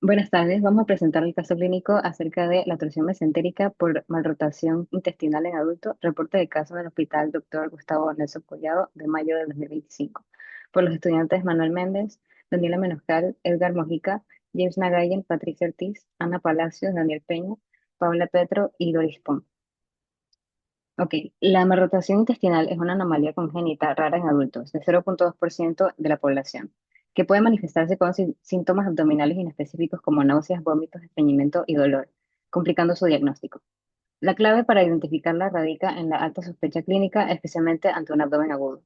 Buenas tardes, vamos a presentar el caso clínico acerca de la torsión mesentérica por malrotación intestinal en adulto, reporte de caso del Hospital Dr. Gustavo Nelson Collado de mayo de 2025, por los estudiantes Manuel Méndez, Daniela Menoscal, Edgar Mojica, James Nagayan, Patricia Ortiz, Ana Palacios, Daniel Peña, Paula Petro y Doris Pon. Ok, la malrotación intestinal es una anomalía congénita rara en adultos, de 0,2% de la población, que puede manifestarse con síntomas abdominales inespecíficos como náuseas, vómitos, estreñimiento y dolor, complicando su diagnóstico. La clave para identificarla radica en la alta sospecha clínica, especialmente ante un abdomen agudo.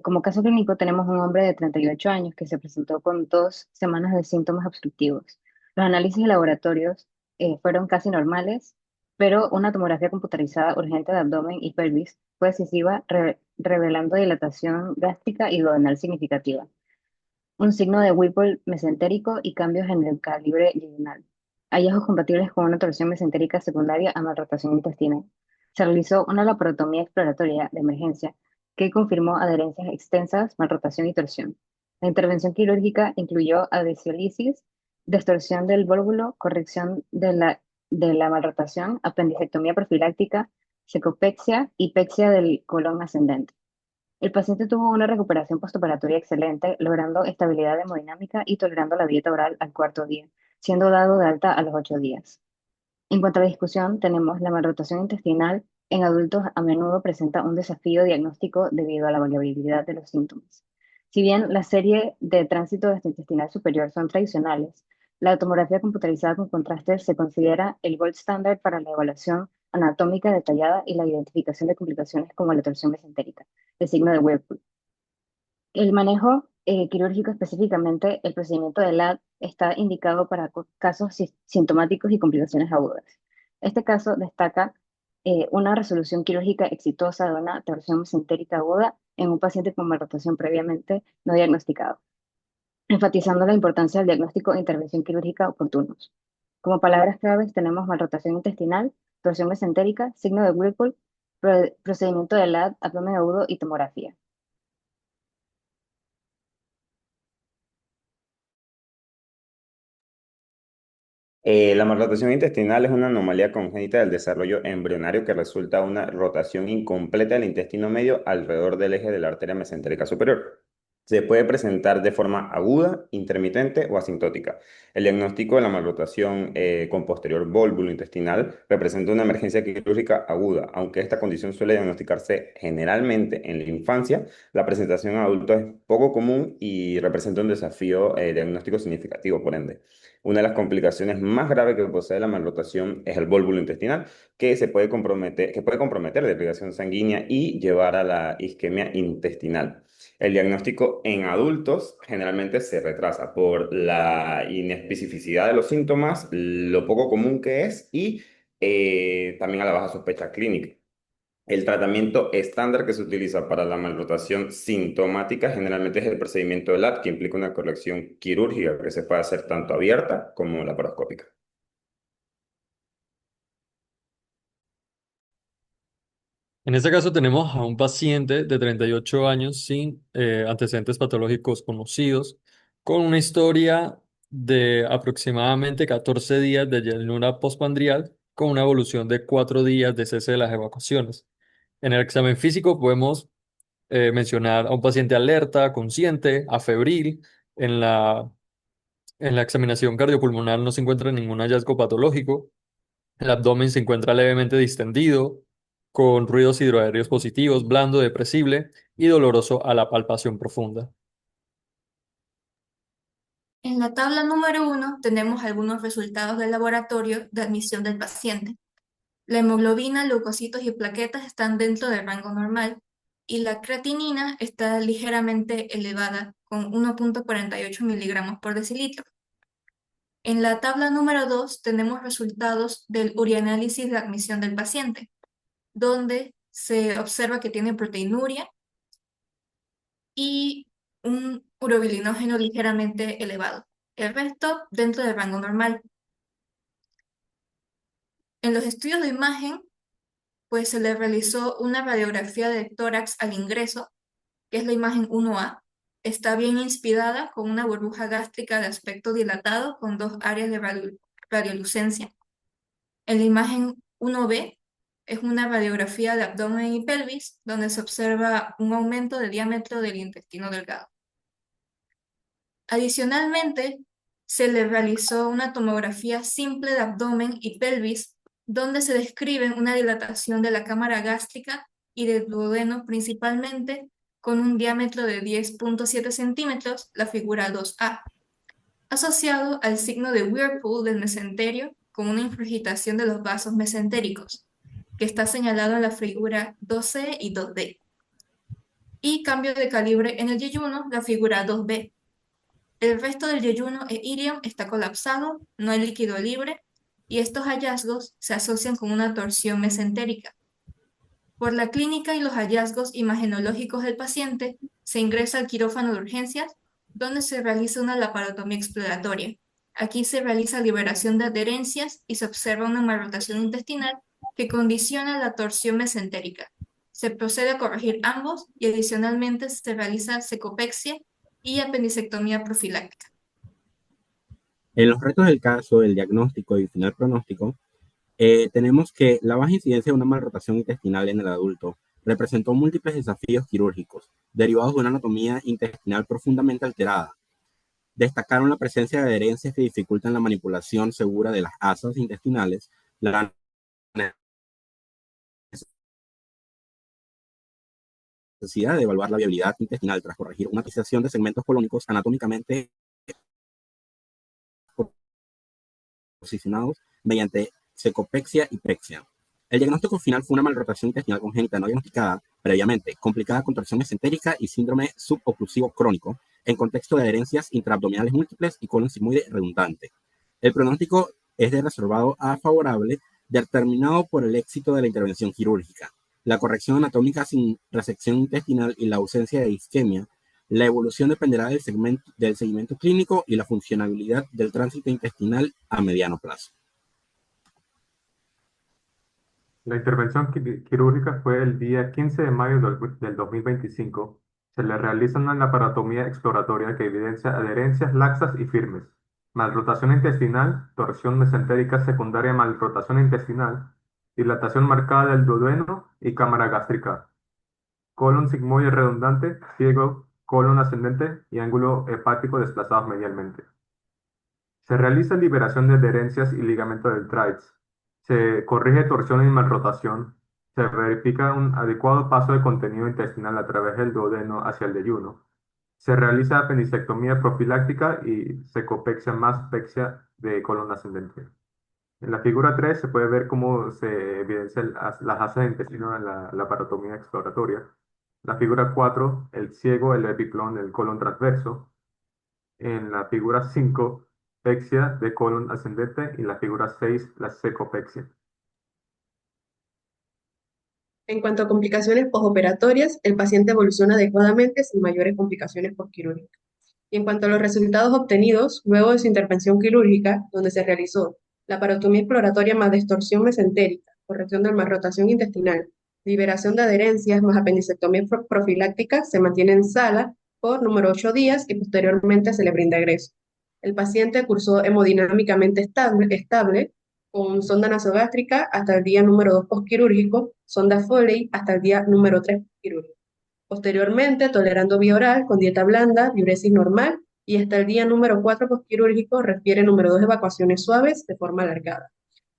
Como caso clínico tenemos un hombre de 38 años que se presentó con 2 semanas de síntomas obstructivos. Los análisis de laboratorios fueron casi normales, pero una tomografía computarizada urgente de abdomen y pelvis fue decisiva, revelando dilatación gástrica y duodenal significativa, un signo de Whipple mesentérico y cambios en el calibre yeyunal. Hallazgos compatibles con una torsión mesentérica secundaria a malrotación intestinal. Se realizó una laparotomía exploratoria de emergencia que confirmó adherencias extensas, malrotación y torsión. La intervención quirúrgica incluyó adhesiolisis, distorsión del vólvulo, corrección de la malrotación, apendicectomía profiláctica, secopexia y pexia del colon ascendente. El paciente tuvo una recuperación postoperatoria excelente, logrando estabilidad hemodinámica y tolerando la dieta oral al cuarto día, siendo dado de alta a los 8 días. En cuanto a la discusión, tenemos la malrotación intestinal en adultos a menudo presenta un desafío diagnóstico debido a la variabilidad de los síntomas. Si bien la serie de tránsito intestinal superior son tradicionales, la tomografía computarizada con contraste se considera el gold standard para la evaluación anatómica detallada y la identificación de complicaciones como la torsión mesentérica, el signo de Whirlpool. El manejo quirúrgico específicamente, el procedimiento de LAD está indicado para casos sintomáticos y complicaciones agudas. Este caso destaca una resolución quirúrgica exitosa de una torsión mesentérica aguda en un paciente con malrotación previamente no diagnosticado, enfatizando la importancia del diagnóstico e intervención quirúrgica oportunos. Como palabras claves tenemos malrotación intestinal, torsión mesentérica, signo de Whirlpool, procedimiento de LAD, abdomen agudo y tomografía. La malrotación intestinal es una anomalía congénita del desarrollo embrionario que resulta una rotación incompleta del intestino medio alrededor del eje de la arteria mesentérica superior. Se puede presentar de forma aguda, intermitente o asintótica. El diagnóstico de la malrotación con posterior vólvulo intestinal representa una emergencia quirúrgica aguda. Aunque esta condición suele diagnosticarse generalmente en la infancia, la presentación en adultos es poco común y representa un desafío diagnóstico significativo, por ende. Una de las complicaciones más graves que posee la malrotación es el vólvulo intestinal, que puede comprometer la irrigación sanguínea y llevar a la isquemia intestinal. El diagnóstico en adultos generalmente se retrasa por la inespecificidad de los síntomas, lo poco común que es y también a la baja sospecha clínica. El tratamiento estándar que se utiliza para la malrotación sintomática generalmente es el procedimiento de LAT, que implica una corrección quirúrgica que se puede hacer tanto abierta como laparoscópica. En este caso tenemos a un paciente de 38 años sin antecedentes patológicos conocidos, con una historia de aproximadamente 14 días de llenura postpandrial, con una evolución de 4 días de cese de las evacuaciones. En el examen físico podemos mencionar a un paciente alerta, consciente, afebril. En la examinación cardiopulmonar no se encuentra ningún hallazgo patológico. El abdomen se encuentra levemente distendido, con ruidos hidroaéreos positivos, blando, depresible y doloroso a la palpación profunda. En la tabla número 1 tenemos algunos resultados del laboratorio de admisión del paciente. La hemoglobina, leucocitos y plaquetas están dentro del rango normal y la creatinina está ligeramente elevada con 1,48 miligramos por decilitro. En la tabla número 2 tenemos resultados del urianálisis de admisión del paciente, donde se observa que tiene proteinuria y un urobilinógeno ligeramente elevado. El resto dentro del rango normal. En los estudios de imagen, pues se le realizó una radiografía de tórax al ingreso, que es la imagen 1A. está bien inspirada con una burbuja gástrica de aspecto dilatado con dos áreas de radiolucencia. En la imagen 1B es una radiografía de abdomen y pelvis donde se observa un aumento de diámetro del intestino delgado. Adicionalmente, se le realizó una tomografía simple de abdomen y pelvis donde se describe una dilatación de la cámara gástrica y del duodeno principalmente con un diámetro de 10,7 centímetros, la figura 2A, asociado al signo de Whirlpool del mesenterio con una ingurgitación de los vasos mesentéricos, que está señalado en la figura 2C y 2D, y cambio de calibre en el yeyuno, la figura 2B. El resto del yeyuno e ilion está colapsado, no hay líquido libre, y estos hallazgos se asocian con una torsión mesentérica. Por la clínica y los hallazgos imagenológicos del paciente, se ingresa al quirófano de urgencias, donde se realiza una laparotomía exploratoria. Aquí se realiza liberación de adherencias y se observa una malrotación intestinal que condiciona la torsión mesentérica. Se procede a corregir ambos y adicionalmente se realiza secopexia y apendicectomía profiláctica. En los retos del caso, el diagnóstico y final pronóstico, tenemos que la baja incidencia de una malrotación intestinal en el adulto representó múltiples desafíos quirúrgicos derivados de una anatomía intestinal profundamente alterada. Destacaron la presencia de adherencias que dificultan la manipulación segura de las asas intestinales, la necesidad de evaluar la viabilidad intestinal tras corregir una fixación de segmentos colónicos anatómicamente posicionados mediante secopexia y pexia. El diagnóstico final fue una malrotación intestinal congénita no diagnosticada previamente, complicada con torsión mesentérica y síndrome suboclusivo crónico, en contexto de adherencias intraabdominales múltiples y colon sigmoide redundante. El pronóstico es de reservado a favorable, determinado por el éxito de la intervención quirúrgica, la corrección anatómica sin resección intestinal y la ausencia de isquemia. La evolución dependerá del seguimiento clínico y la funcionalidad del tránsito intestinal a mediano plazo. La intervención quirúrgica fue el día 15 de mayo del 2025. Se le realiza una laparotomía exploratoria que evidencia adherencias laxas y firmes, malrotación intestinal, torsión mesentérica secundaria a malrotación intestinal, dilatación marcada del duodeno y cámara gástrica, colon sigmoide redundante, ciego, colon ascendente y ángulo hepático desplazados medialmente. Se realiza liberación de adherencias y ligamento del TRICE. Se corrige torsión y malrotación. Se verifica un adecuado paso de contenido intestinal a través del duodeno hacia el yeyuno. Se realiza apendicectomía profiláctica y secopexia más pexia de colon ascendente. En la figura 3 se puede ver cómo se evidencian las asas de intestino en la laparotomía exploratoria. La figura 4, el ciego, el epiplón, el colon transverso. En la figura 5, pexia de colon ascendente, y la figura 6, la secopexia. En cuanto a complicaciones postoperatorias, el paciente evoluciona adecuadamente sin mayores complicaciones postquirúrgicas. Y en cuanto a los resultados obtenidos luego de su intervención quirúrgica, donde se realizó laparotomía exploratoria más distorsión mesentérica, corrección de malrotación intestinal, liberación de adherencias más apendicectomía profiláctica, se mantiene en sala por número 8 días y posteriormente se le brinda egreso. El paciente cursó hemodinámicamente estable con sonda nasogástrica hasta el día número 2 postquirúrgico, sonda Foley hasta el día número 3 postquirúrgico. Posteriormente, tolerando vía oral con dieta blanda, diuresis normal, y hasta el día número 4 postquirúrgico refiere número 2 evacuaciones suaves de forma alargada.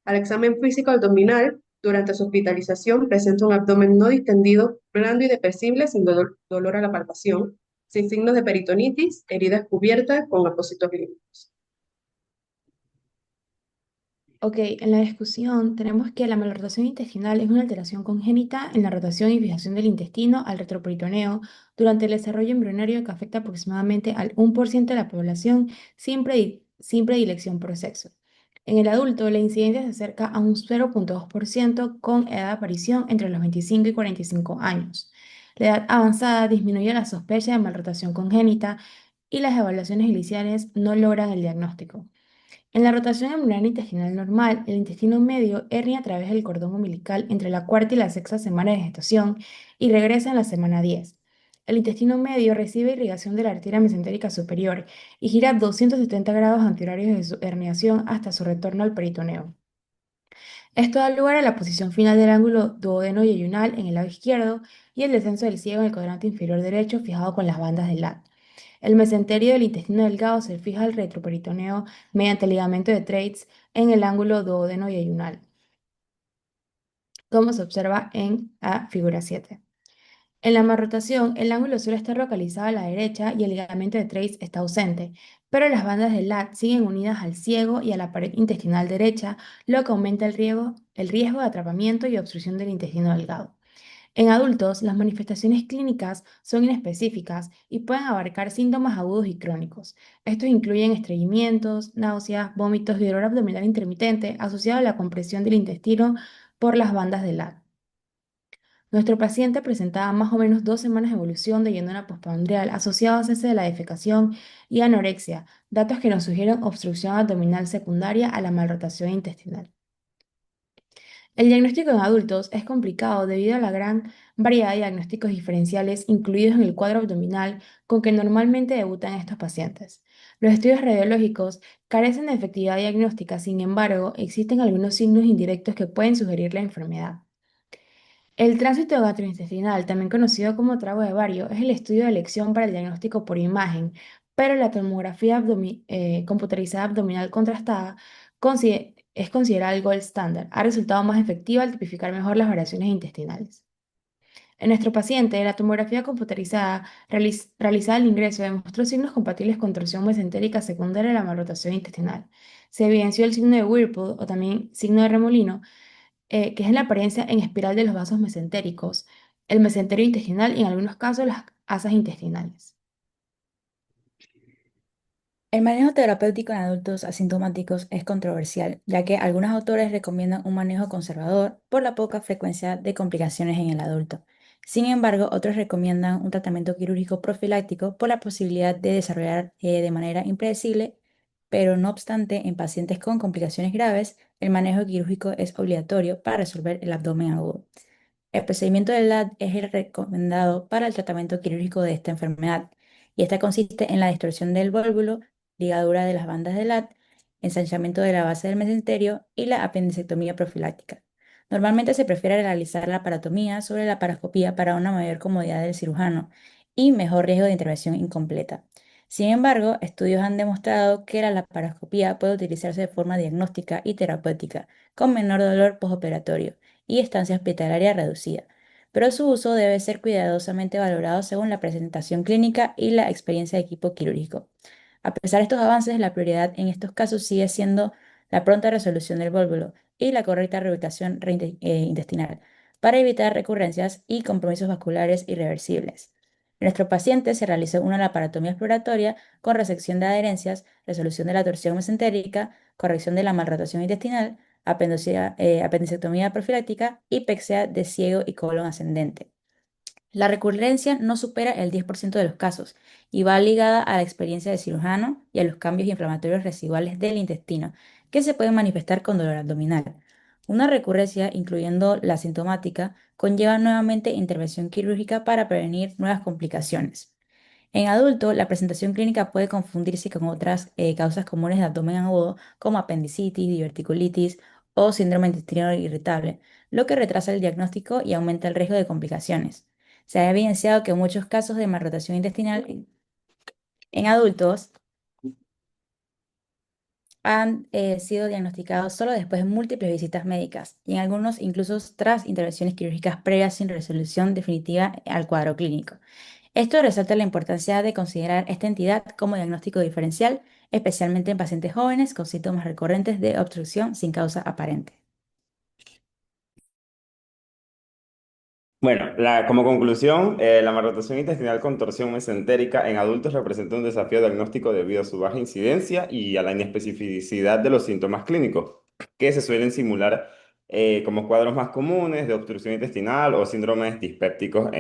Al examen físico abdominal, durante su hospitalización, presenta un abdomen no distendido, blando y depresible, sin dolor a la palpación, sin signos de peritonitis, heridas cubiertas con apósitos clínicos. Ok, en la discusión tenemos que la malrotación intestinal es una alteración congénita en la rotación y fijación del intestino al retroperitoneo durante el desarrollo embrionario que afecta aproximadamente al 1% de la población sin predilección por sexo. En el adulto, la incidencia se acerca a un 0,2% con edad de aparición entre los 25 y 45 años. La edad avanzada disminuye la sospecha de malrotación congénita y las evaluaciones iniciales no logran el diagnóstico. En la rotación embrionaria intestinal normal, el intestino medio hernia a través del cordón umbilical entre la cuarta y la sexta semana de gestación y regresa en la semana 10. El intestino medio recibe irrigación de la arteria mesentérica superior y gira 270 grados anteriores de su herniación hasta su retorno al peritoneo. Esto da lugar a la posición final del ángulo duodeno-yeyunal en el lado izquierdo y el descenso del ciego en el cuadrante inferior derecho fijado con las bandas de lat. El mesenterio del intestino delgado se fija al retroperitoneo mediante el ligamento de Treitz en el ángulo duodeno-yeyunal, como se observa en la figura 7. En la malrotación, el ángulo suele estar localizado a la derecha y el ligamento de Treitz está ausente, pero las bandas de lat siguen unidas al ciego y a la pared intestinal derecha, lo que aumenta el riesgo de atrapamiento y obstrucción del intestino delgado. En adultos, las manifestaciones clínicas son inespecíficas y pueden abarcar síntomas agudos y crónicos. Estos incluyen estreñimientos, náuseas, vómitos y dolor abdominal intermitente asociado a la compresión del intestino por las bandas de lat. Nuestro paciente presentaba más o menos 2 semanas de evolución de yéndona postprandial asociado a cese de la defecación y anorexia, datos que nos sugieren obstrucción abdominal secundaria a la malrotación intestinal. El diagnóstico en adultos es complicado debido a la gran variedad de diagnósticos diferenciales incluidos en el cuadro abdominal con que normalmente debutan estos pacientes. Los estudios radiológicos carecen de efectividad diagnóstica, sin embargo, existen algunos signos indirectos que pueden sugerir la enfermedad. El tránsito gastrointestinal, también conocido como trago de Vario, es el estudio de elección para el diagnóstico por imagen, pero la tomografía computarizada abdominal contrastada es considerada el gold standard. Ha resultado más efectiva al tipificar mejor las variaciones intestinales. En nuestro paciente, la tomografía computarizada realizada al ingreso demostró signos compatibles con torsión mesentérica secundaria a la malrotación intestinal. Se evidenció el signo de Whirlpool o también signo de remolino, que es en la apariencia en espiral de los vasos mesentéricos, el mesenterio intestinal y en algunos casos las asas intestinales. El manejo terapéutico en adultos asintomáticos es controversial, ya que algunos autores recomiendan un manejo conservador por la poca frecuencia de complicaciones en el adulto. Sin embargo, otros recomiendan un tratamiento quirúrgico profiláctico por la posibilidad de desarrollar de manera impredecible, pero no obstante, en pacientes con complicaciones graves, el manejo quirúrgico es obligatorio para resolver el abdomen agudo. El procedimiento del LAD es el recomendado para el tratamiento quirúrgico de esta enfermedad, y esta consiste en la distorsión del vólvulo, ligadura de las bandas de LAD, ensanchamiento de la base del mesenterio y la apendicectomía profiláctica. Normalmente se prefiere realizar la paratomía sobre la paroscopía para una mayor comodidad del cirujano y mejor riesgo de intervención incompleta. Sin embargo, estudios han demostrado que la laparoscopía puede utilizarse de forma diagnóstica y terapéutica, con menor dolor postoperatorio y estancia hospitalaria reducida, pero su uso debe ser cuidadosamente valorado según la presentación clínica y la experiencia de equipo quirúrgico. A pesar de estos avances, la prioridad en estos casos sigue siendo la pronta resolución del vólvulo y la correcta reubicación intestinal para evitar recurrencias y compromisos vasculares irreversibles. En nuestro paciente se realizó una laparotomía exploratoria con resección de adherencias, resolución de la torsión mesentérica, corrección de la malrotación intestinal, apendicectomía profiláctica y pexea de ciego y colon ascendente. La recurrencia no supera el 10% de los casos y va ligada a la experiencia del cirujano y a los cambios inflamatorios residuales del intestino, que se pueden manifestar con dolor abdominal. Una recurrencia, incluyendo la sintomática, conlleva nuevamente intervención quirúrgica para prevenir nuevas complicaciones. En adulto, la presentación clínica puede confundirse con otras causas comunes de abdomen agudo, como apendicitis, diverticulitis o síndrome intestinal irritable, lo que retrasa el diagnóstico y aumenta el riesgo de complicaciones. Se ha evidenciado que muchos casos de malrotación intestinal en adultos han sido diagnosticados solo después de múltiples visitas médicas y en algunos incluso tras intervenciones quirúrgicas previas sin resolución definitiva al cuadro clínico. Esto resalta la importancia de considerar esta entidad como diagnóstico diferencial, especialmente en pacientes jóvenes con síntomas recurrentes de obstrucción sin causa aparente. Bueno, como conclusión, la malrotación intestinal con torsión mesentérica en adultos representa un desafío diagnóstico debido a su baja incidencia y a la inespecificidad de los síntomas clínicos, que se suelen simular como cuadros más comunes de obstrucción intestinal o síndromes dispépticos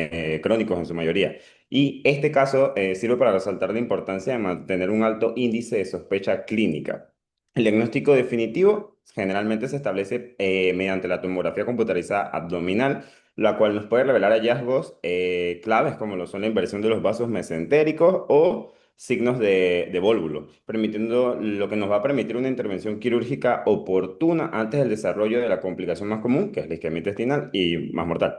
crónicos en su mayoría. Y este caso sirve para resaltar la importancia de mantener un alto índice de sospecha clínica. El diagnóstico definitivo generalmente se establece mediante la tomografía computarizada abdominal, la cual nos puede revelar hallazgos claves como lo son la inversión de los vasos mesentéricos o signos de vólvulo, permitiendo lo que nos va a permitir una intervención quirúrgica oportuna antes del desarrollo de la complicación más común, que es la isquemia intestinal y más mortal.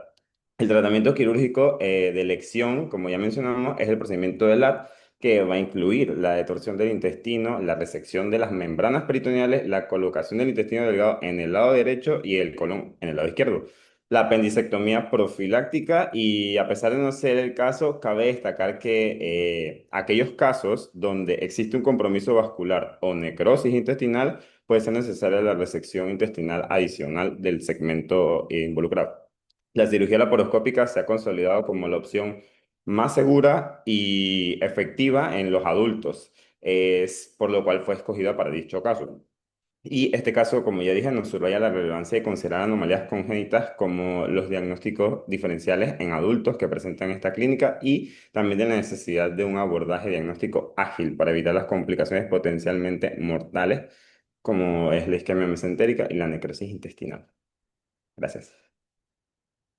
El tratamiento quirúrgico de elección, como ya mencionamos, es el procedimiento de LAT, que va a incluir la detorsión del intestino, la resección de las membranas peritoneales, la colocación del intestino delgado en el lado derecho y el colon en el lado izquierdo. La apendicectomía profiláctica y a pesar de no ser el caso, cabe destacar que aquellos casos donde existe un compromiso vascular o necrosis intestinal, puede ser necesaria la resección intestinal adicional del segmento involucrado. La cirugía laparoscópica se ha consolidado como la opción más segura y efectiva en los adultos, es por lo cual fue escogida para dicho caso. Y este caso, como ya dije, nos subraya la relevancia de considerar anomalías congénitas como los diagnósticos diferenciales en adultos que presentan esta clínica y también de la necesidad de un abordaje diagnóstico ágil para evitar las complicaciones potencialmente mortales como es la isquemia mesentérica y la necrosis intestinal. Gracias.